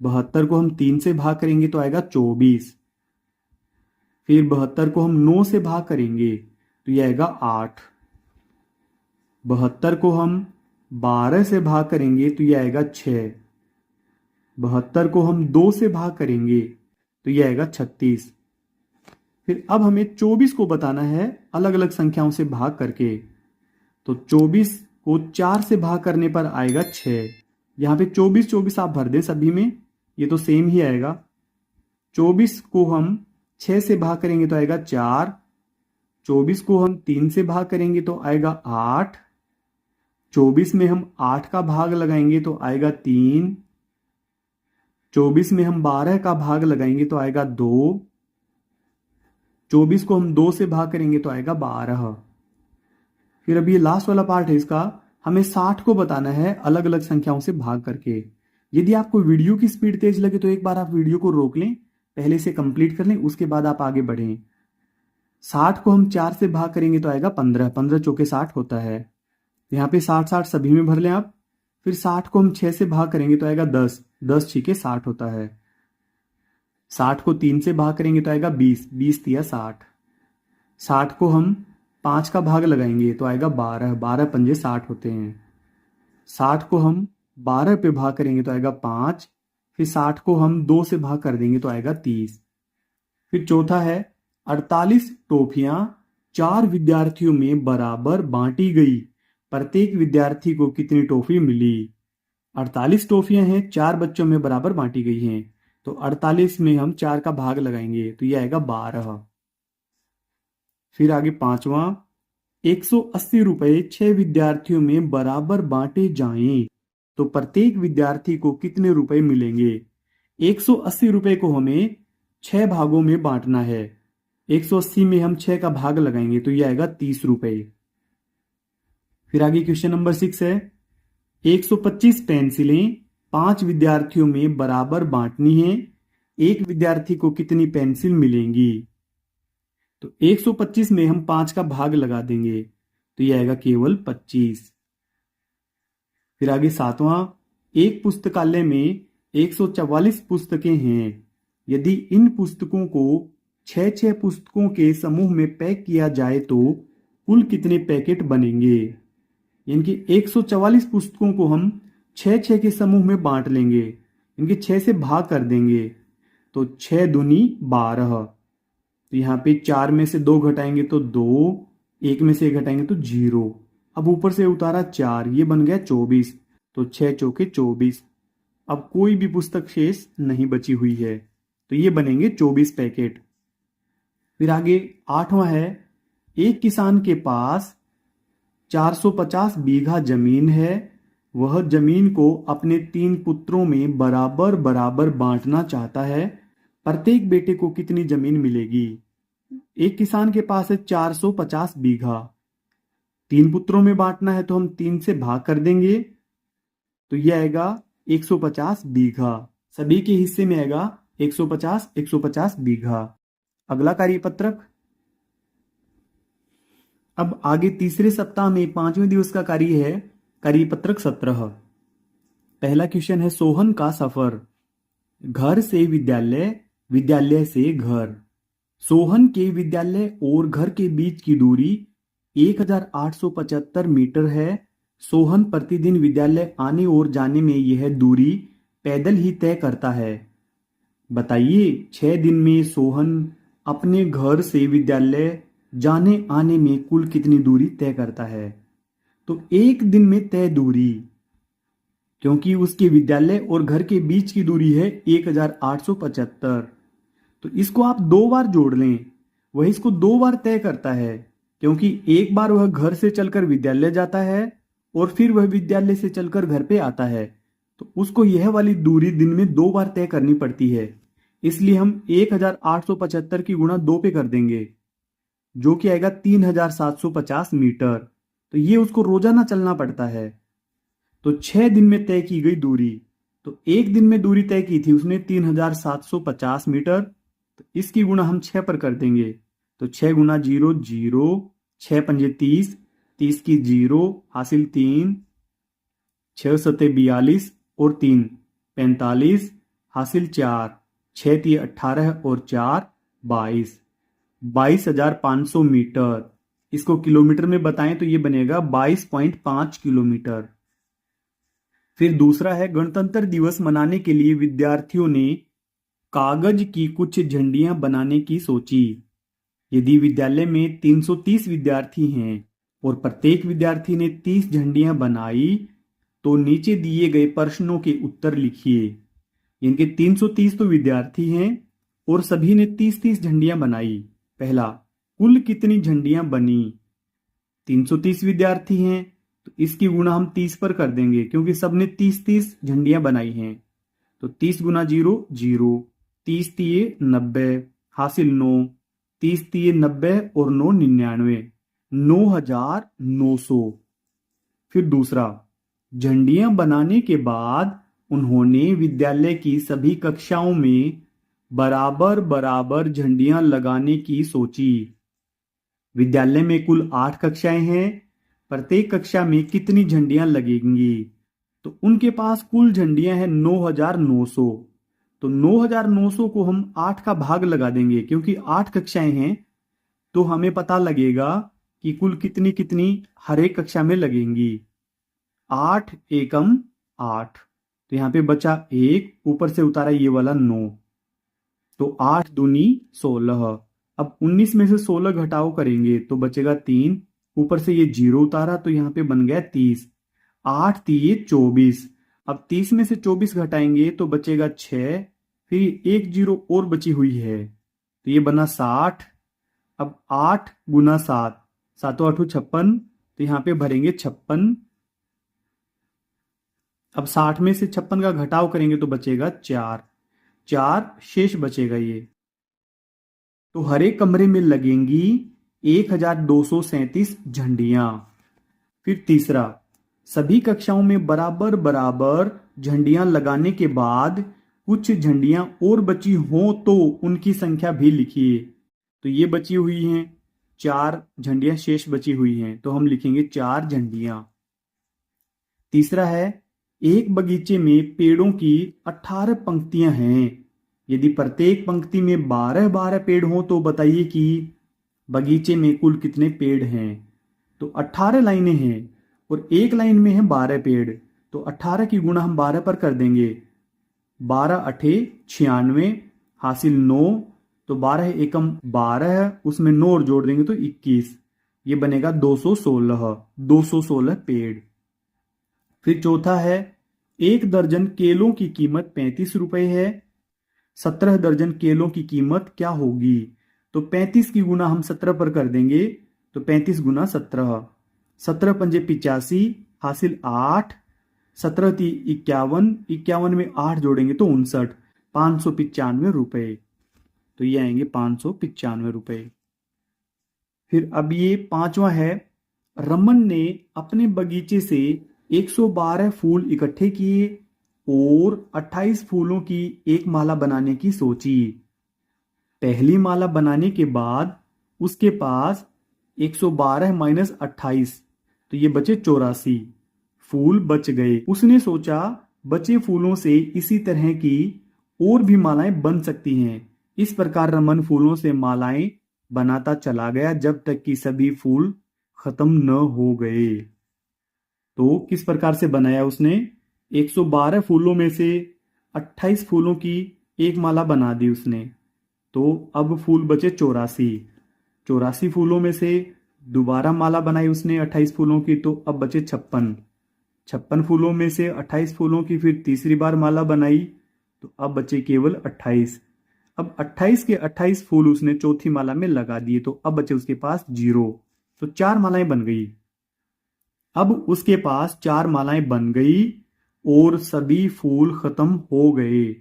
A: 72 को हम 3 से भाग करेंगे तो आएगा 24। फिर 72 को हम 9 से भाग करेंगे तो यह आएगा 8। 72 को हम 12 से भाग करेंगे तो यह आएगा 6। 72 को हम 2 से भाग करेंगे तो यह आएगा 36। फिर अब हमें 24 को बताना है अलग अलग संख्याओं से भाग करके। तो 24 को 4 से भाग करने पर आएगा 6। यहाँ पे 24 24 आप भर दें सभी में, ये तो सेम ही आएगा। 24 को हम 6 से भाग करेंगे तो आएगा 4। 24 को हम 3 से भाग करेंगे तो आएगा 8। 24 में हम 8 का भाग लगाएंगे तो आएगा 3। 24 में हम 12 का भाग लगाएंगे तो आएगा 2। 24 को हम 2 से भाग करेंगे तो आएगा 12। फिर अभी ये लास्ट वाला पार्ट है इसका, हमें 60 को बताना है अलग अलग संख्याओं से भाग करके। यदि आपको वीडियो की स्पीड तेज लगे तो एक बार आप वीडियो को रोक लें, पहले से कंप्लीट कर लें, उसके बाद आप आगे बढ़ें। 60 को हम 4 से भाग करेंगे तो आएगा 15। 15 चौके 60 होता है। यहाँ पे 60 60 सभी में भर लें आप। फिर 60 को हम 6 से भाग करेंगे तो आएगा 10। 10 छीके 60 होता है। 60 को 3 से भाग करेंगे तो आएगा 20। 20 तिया 60। 60 को हम 5 का भाग लगाएंगे तो आएगा 12, 12 पंजे 60 होते हैं। 60 को हम 12 पे भाग करेंगे तो आएगा 5, फिर 60 को हम 2 से भाग कर देंगे तो आएगा 30। फिर चौथा है 48 टॉफियां 4 विद्यार्थियों में बराबर बांटी गई, प्रत्येक विद्यार्थी को कितनी टॉफी मिली। 48 टॉफियां हैं, 4 बच्चों में बराबर बांटी गई हैं, तो 48 में हम 4 का भाग लगाएंगे तो ये आएगा 12। फिर आगे पांचवा 180 रुपए 6 विद्यार्थियों में बराबर बांटे जाएं तो प्रत्येक विद्यार्थी को कितने रुपए मिलेंगे। 180 रुपए को हमें 6 भागों में बांटना है। 180 में हम 6 का भाग लगाएंगे तो ये आएगा 30 रुपए। फिर आगे क्वेश्चन नंबर 6 है 125 पेंसिलें 5 विद्यार्थियों में बराबर बांटनी है, एक विद्यार्थी को कितनी पेंसिल मिलेंगी। तो 125 में हम 5 का भाग लगा देंगे तो ये आएगा केवल 25। फिर आगे सातवां एक पुस्तकालय में 144 पुस्तकें हैं, यदि इन पुस्तकों को 6-6 पुस्तकों के समूह में पैक किया जाए तो कुल कितने पैकेट बनेंगे। यानी कि 144 पुस्तकों को हम 6-6 के समूह में बांट लेंगे, इनके 6 से भाग कर देंगे तो 6 दूनी 12। तो यहाँ पे 4 में से 2 घटाएंगे तो 2, 1 में से 1 घटाएंगे तो 0। अब ऊपर से उतारा 4, ये बन गया 24, तो 6 चौके 24। अब कोई भी पुस्तक शेष नहीं बची हुई है तो ये बनेंगे 24 पैकेट। फिर आगे आठवां है एक किसान के पास 450 बीघा जमीन है, वह जमीन को अपने 3 पुत्रों में बराबर बराबर बांटना चाहता है, प्रत्येक बेटे को कितनी जमीन मिलेगी। एक किसान के पास है 450 बीघा, 3 पुत्रों में बांटना है तो हम 3 से भाग कर देंगे तो यह आएगा 150 बीघा। सभी के हिस्से में आएगा 150 बीघा। अगला कार्यपत्रक। अब आगे तीसरे सप्ताह में 5वें दिवस का कार्य है कार्यपत्रक 17। पहला क्वेश्चन है सोहन का सफर। घर से विद्यालय, विद्यालय से घर। सोहन के विद्यालय और घर के बीच की दूरी 1875 मीटर है। सोहन प्रतिदिन विद्यालय आने और जाने में यह दूरी पैदल ही तय करता है। बताइए 6 दिन में सोहन अपने घर से विद्यालय जाने आने में कुल कितनी दूरी तय करता है। तो एक दिन में तय दूरी, क्योंकि उसके विद्यालय और घर के बीच की दूरी है 1875, तो इसको आप 2 बार जोड़ लें, वह इसको 2 बार तय करता है, क्योंकि एक बार वह घर से चलकर विद्यालय जाता है और फिर वह विद्यालय से चलकर घर पे आता है, तो उसको यह वाली दूरी दिन में 2 बार तय करनी पड़ती है। इसलिए हम 1875 की गुणा 2 पे कर देंगे, जो कि आएगा 3750 मीटर। तो ये उसको रोजाना चलना पड़ता है। तो 6 दिन में तय की गई दूरी, तो एक दिन में दूरी तय की थी उसने 3750 मीटर, तो इसकी गुणा हम 6 पर कर देंगे तो 6 गुना 0 0, 6 पंजे 30, 30 की 0 हासिल 3, 6 सते 42 और 3 45 हासिल 4, 6 तिये 18 और 4 22, 22,500 मीटर। इसको किलोमीटर में बताएं तो ये बनेगा 22.5 किलोमीटर। फिर दूसरा है गणतंत्र दिवस मनाने के लिए विद्यार्थियों ने कागज की कुछ झंडियां बनाने की सोची। यदि विद्यालय में 330 विद्यार्थी हैं और प्रत्येक विद्यार्थी ने 30 झंडियां बनाई तो नीचे दिए गए प्रश्नों के उत्तर लिखिए। इनके 330 तो विद्यार्थी हैं और सभी ने 30-30 झंडियां बनाई। पहला, कुल कितनी झंडियां बनी। 330 विद्यार्थी हैं तो इसकी गुणा हम 30 पर कर देंगे, क्योंकि सबने 30-30 झंडियां बनाई हैं। तो 30 गुना 0 0, 30 तिये 90 हासिल 9, 30 तिये 90 और 9 99, 9,900। फिर दूसरा, झंडियां बनाने के बाद उन्होंने विद्यालय की सभी कक्षाओं में बराबर बराबर झंडियां लगाने की सोची। विद्यालय में कुल 8 कक्षाएं हैं, प्रत्येक कक्षा में कितनी झंडियां लगेंगी। तो उनके पास कुल झंडियां हैं 9,900, तो 9,900 को हम 8 का भाग लगा देंगे, क्योंकि 8 कक्षाएं हैं तो हमें पता लगेगा कि कुल कितनी कितनी हर एक कक्षा में लगेंगी। 8 एकम 8, तो यहाँ पे बचा 1, ऊपर से उतारा ये वाला 9, तो 8 दूनी 16। अब 19 में से 16 घटाओ करेंगे तो बचेगा 3, ऊपर से ये 0 उतारा तो यहाँ पे बन गया 30। 8 तिये 24। अब 30 में से 24 घटाएंगे तो बचेगा 6, फिर एक 0 और बची हुई है तो ये बना 60। अब 8 गुना 7, 7 8 56, तो यहाँ पे भरेंगे 56। अब 60 में से 56 का घटाव करेंगे तो बचेगा 4, 4 शेष बचेगा ये। तो हर एक कमरे में लगेंगी 1237 झंडियां। फिर तीसरा, सभी कक्षाओं में बराबर बराबर झंडियां लगाने के बाद कुछ झंडियां और बची हों तो उनकी संख्या भी लिखिए। तो ये बची हुई हैं 4 झंडियां शेष बची हुई हैं, तो हम लिखेंगे 4 झंडियां। तीसरा है, एक बगीचे में पेड़ों की 18 पंक्तियां हैं। यदि प्रत्येक पंक्ति में 12-12 पेड़ हों तो बताइए कि बगीचे में कुल कितने पेड़ हैं। तो 18 लाइनें हैं और एक लाइन में है 12 पेड़, तो 18 की गुणा हम 12 पर कर देंगे। 12 अठे 96, हासिल 9, तो 12 एकम 12, उसमें 9 और जोड़ देंगे तो 21, ये बनेगा 216 पेड़। फिर चौथा है, एक दर्जन केलों की कीमत 35 रुपए है, 17 दर्जन केलों की कीमत क्या होगी। तो 35 की गुना हम 17 पर कर देंगे, तो 35 गुना 17, 17 पंजे 85, हासिल 8, 17 ती 51, 51 में 8 जोड़ेंगे तो 59, 595 रुपए। तो ये आएंगे 595 रुपए। फिर अब ये पांचवा है, रमन ने अपने बगीचे से 112 फूल इकट्ठे किए और 28 फूलों की एक माला बनाने की सोची। पहली माला बनाने के बाद उसके पास 112 माइनस 28, तो ये बचे 84 फूल बच गए। उसने सोचा बचे फूलों से इसी तरह की और भी मालाएं बन सकती हैं। इस प्रकार रमन फूलों से मालाएं बनाता चला गया जब तक कि सभी फूल खत्म न हो गए। तो किस प्रकार से बनाया उसने, 112 फूलों में से 28 फूलों की एक माला बना दी उसने, तो अब फूल बचे 84 फूलों में से दोबारा माला बनाई उसने 28 फूलों की, तो अब बचे 56 फूलों में से 28 फूलों की फिर तीसरी बार माला बनाई, तो अब बचे केवल 28। अब 28 के 28 फूल उसने चौथी माला में लगा दिए, तो अब बचे उसके पास 0, तो 4 मालाएं बन गई। अब उसके पास 4 मालाएं बन गई और सभी फूल खत्म हो गए।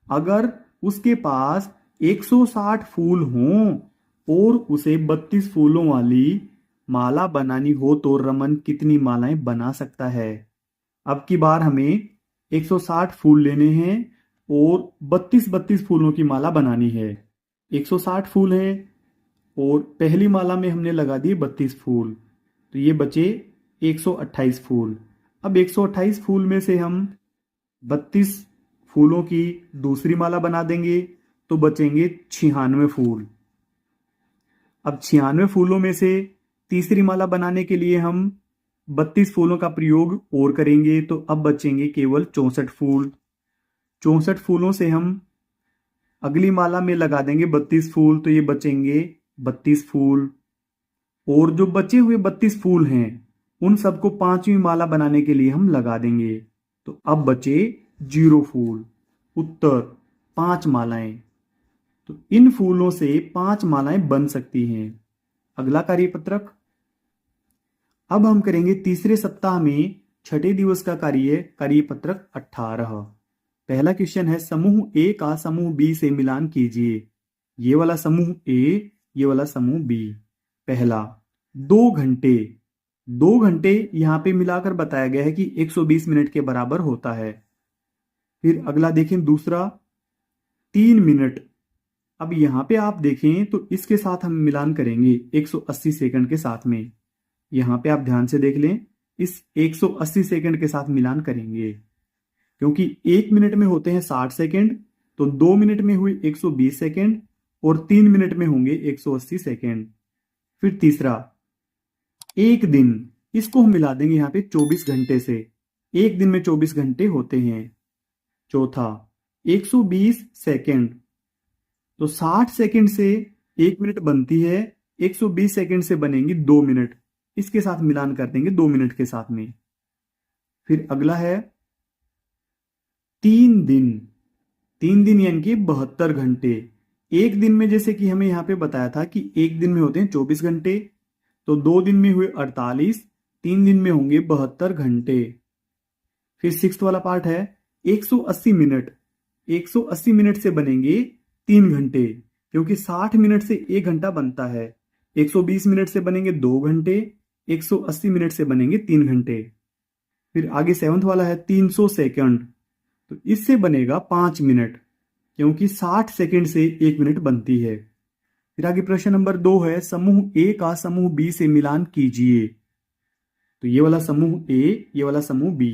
A: अगर उसके पास 160 फूल हों और उसे 32 फूलों वाली माला बनानी हो तो रमन कितनी मालाएं बना सकता है। अब की बार हमें 160 फूल लेने हैं और 32 फूलों की माला बनानी है। 160 फूल हैं और पहली माला में हमने लगा दिए 32 फूल, तो ये बचे 128 फूल। अब 128 फूल में से हम 32 फूलों की दूसरी माला बना देंगे, तो बचेंगे 96 फूल। अब 96 फूलों में से तीसरी माला बनाने के लिए हम 32 फूलों का प्रयोग और करेंगे, तो अब बचेंगे केवल 64 फूल। 64 फूलों से हम अगली माला में लगा देंगे 32 फूल, तो ये बचेंगे 32 फूल। और जो बचे हुए 32 फूल हैं उन सबको पांचवी माला बनाने के लिए हम लगा देंगे, तो अब बचे 0 फूल। उत्तर 5 मालाएं। तो इन फूलों से 5 मालाएं बन सकती हैं। अगला कार्यपत्रक, अब हम करेंगे तीसरे सप्ताह में छठे दिवस का कार्यपत्रक 18। पहला क्वेश्चन है, समूह ए का समूह बी से मिलान कीजिए। ये वाला समूह ए, ये वाला समूह बी। पहला 2 घंटे, 2 घंटे यहां पे मिलाकर बताया गया है कि 120 मिनट के बराबर होता है। फिर अगला देखें दूसरा 3 मिनट। अब यहां पे आप देखें तो इसके साथ हम मिलान करेंगे 180 सेकंड के साथ में। यहां पे आप ध्यान से देख लें, इस 180 सेकंड के साथ मिलान करेंगे क्योंकि 1 मिनट में होते हैं 60 सेकंड, तो 2 मिनट में हुए 120 सेकंड और 3 मिनट में होंगे 180 सेकंड। फिर तीसरा, एक दिन, इसको हम मिला देंगे यहाँ पे 24 घंटे से। एक दिन में 24 घंटे होते हैं। चौथा, 120 सेकंड, तो 60 सेकंड से 1 मिनट बनती है, 120 सेकंड से बनेंगी 2 मिनट। इसके साथ मिलान कर देंगे 2 मिनट के साथ में। फिर अगला है 3 दिन। 3 दिन यानी कि 72 घंटे। एक दिन में जैसे कि हमें यहां पे बताया था कि एक दिन में होते हैं 24 घंटे, तो 2 दिन में हुए 48, 3 दिन में होंगे 72 घंटे। फिर सिक्स्थ वाला पार्ट है 180 मिनट। 180 मिनट से बनेंगे 3 घंटे, क्योंकि 60 मिनट से 1 घंटा बनता है। 120 मिनट से बनेंगे 2 घंटे, 180 मिनट से बनेंगे 3 घंटे। फिर आगे सेवंथ वाला है 300 सेकंड, तो इससे बनेगा 5 मिनट, क्योंकि 60 सेकंड से 1 मिनट बनती है। फिर आगे प्रश्न नंबर 2 है समूह ए का समूह बी से मिलान कीजिए। तो ये वाला समूह ए, ये वाला समूह बी।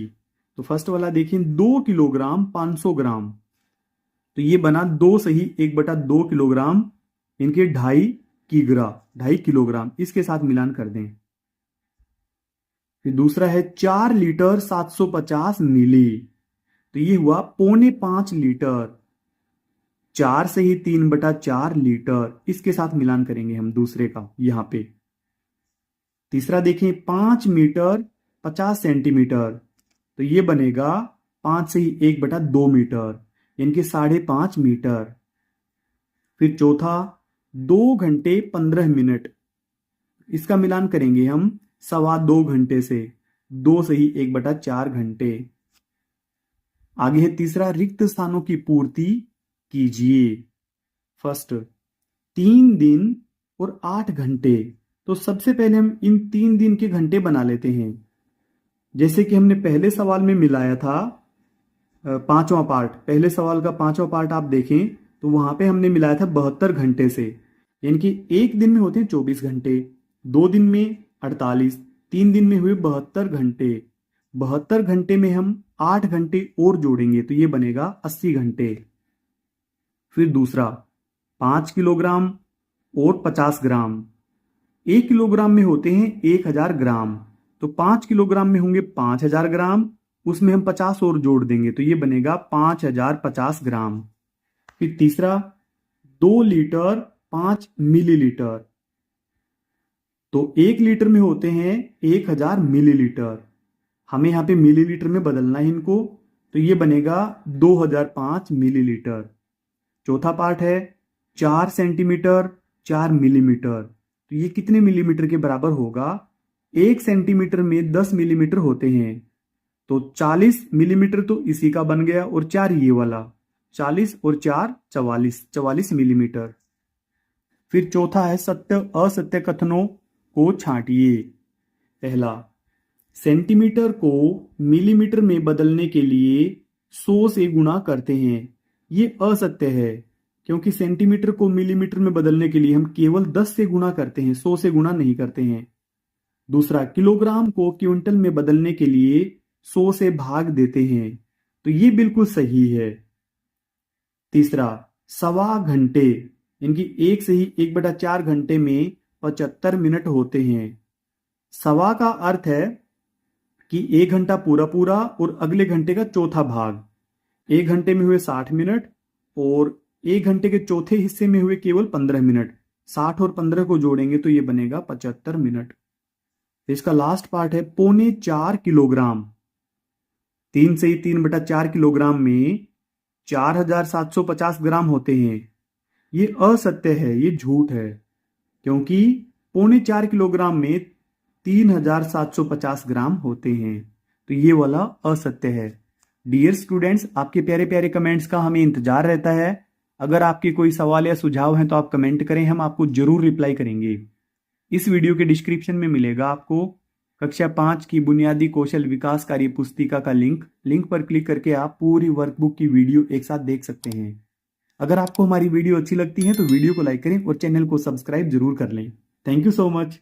A: तो फर्स्ट वाला देखिए 2 किलोग्राम 500 ग्राम, तो ये बना 2 सही 1/2 किलोग्राम, इनके 2.5 किलोग्राम, इसके साथ मिलान कर दें। फिर दूसरा है 4 लीटर 750 मिली, तो ये हुआ 4.25 लीटर। 4 से ही 3/4 लीटर, इसके साथ मिलान करेंगे हम दूसरे का यहां पे। तीसरा देखें 5 मीटर 50 सेंटीमीटर, तो ये बनेगा 5 से ही 1/2 मीटर, यानी 5.5 मीटर। फिर चौथा 2 घंटे 15 मिनट, इसका मिलान करेंगे हम 2.25 घंटे से, 2 से ही 1/4 घंटे। आगे है तीसरा रिक्त स्थानों की पूर्ति कीजिए। फर्स्ट 3 दिन और 8 घंटे, तो सबसे पहले हम इन 3 दिन के घंटे बना लेते हैं। जैसे कि हमने पहले सवाल में मिलाया था 5वां पार्ट, पहले सवाल का 5वां पार्ट आप देखें तो वहां पे हमने मिलाया था 72 घंटे से, यानी कि एक दिन में होते हैं 24 घंटे, 2 दिन में 48, 3 दिन में हुए 72 घंटे। 72 घंटे में हम 8 घंटे और जोड़ेंगे तो ये बनेगा 80 घंटे। फिर दूसरा 5 किलोग्राम और 50 ग्राम, 1 किलोग्राम में होते हैं 1000 ग्राम, तो 5 किलोग्राम में होंगे 5000 ग्राम, उसमें हम 50 और जोड़ देंगे तो ये बनेगा 5050 ग्राम। फिर तीसरा 2 लीटर 5 मिलीलीटर, तो 1 लीटर में होते हैं 1000 मिलीलीटर, हमें यहां पे मिलीलीटर में बदलना है इनको, तो ये बनेगा 2005 मिलीलीटर। चौथा पार्ट है 4 सेंटीमीटर 4 मिलीमीटर, तो ये कितने मिलीमीटर के बराबर होगा? 1 सेंटीमीटर में 10 मिलीमीटर होते हैं, तो 40 मिलीमीटर तो इसी का बन गया, और 4 ये वाला, 40 और 4 44 मिलीमीटर। फिर चौथा है सत्य असत्य कथनों को छांटिए। पहला, सेंटीमीटर को मिलीमीटर में बदलने के लिए 100 से गुणा करते हैं, ये असत्य है, क्योंकि सेंटीमीटर को मिलीमीटर में बदलने के लिए हम केवल 10 से गुणा करते हैं, 100 से गुणा नहीं करते हैं। दूसरा, किलोग्राम को क्विंटल में बदलने के लिए 100 से भाग देते हैं, तो ये बिल्कुल सही है। तीसरा, सवा घंटे, इनकी 1 से ही 1/4 घंटे में 75 मिनट होते हैं। सवा का अर्थ है कि 1 घंटा पूरा पूरा और अगले घंटे का चौथा भाग। 1 घंटे में हुए 60 मिनट और 1 घंटे के चौथे हिस्से में हुए केवल 15 मिनट। 60 और 15 को जोड़ेंगे तो ये बनेगा 75 मिनट। इसका लास्ट पार्ट है 4.25 किलोग्राम। 3 से ही 3/4 किलोग्राम में 4750 ग्राम होते हैं। ये असत्य है, ये झूठ है, क्योंकि 4.25 किलोग्राम में 3750 ग्राम होते हैं, तो ये वाला असत्य है। डियर स्टूडेंट्स, आपके प्यारे प्यारे कमेंट्स का हमें इंतजार रहता है। अगर आपके कोई सवाल या सुझाव हैं तो आप कमेंट करें, हम आपको जरूर रिप्लाई करेंगे। इस वीडियो के डिस्क्रिप्शन में मिलेगा आपको कक्षा 5 की बुनियादी कौशल विकास कार्य पुस्तिका का लिंक पर क्लिक करके आप पूरी वर्कबुक की वीडियो एक साथ देख सकते हैं। अगर आपको हमारी वीडियो अच्छी लगती है तो वीडियो को लाइक करें और चैनल को सब्सक्राइब जरूर कर लें। Thank you so much.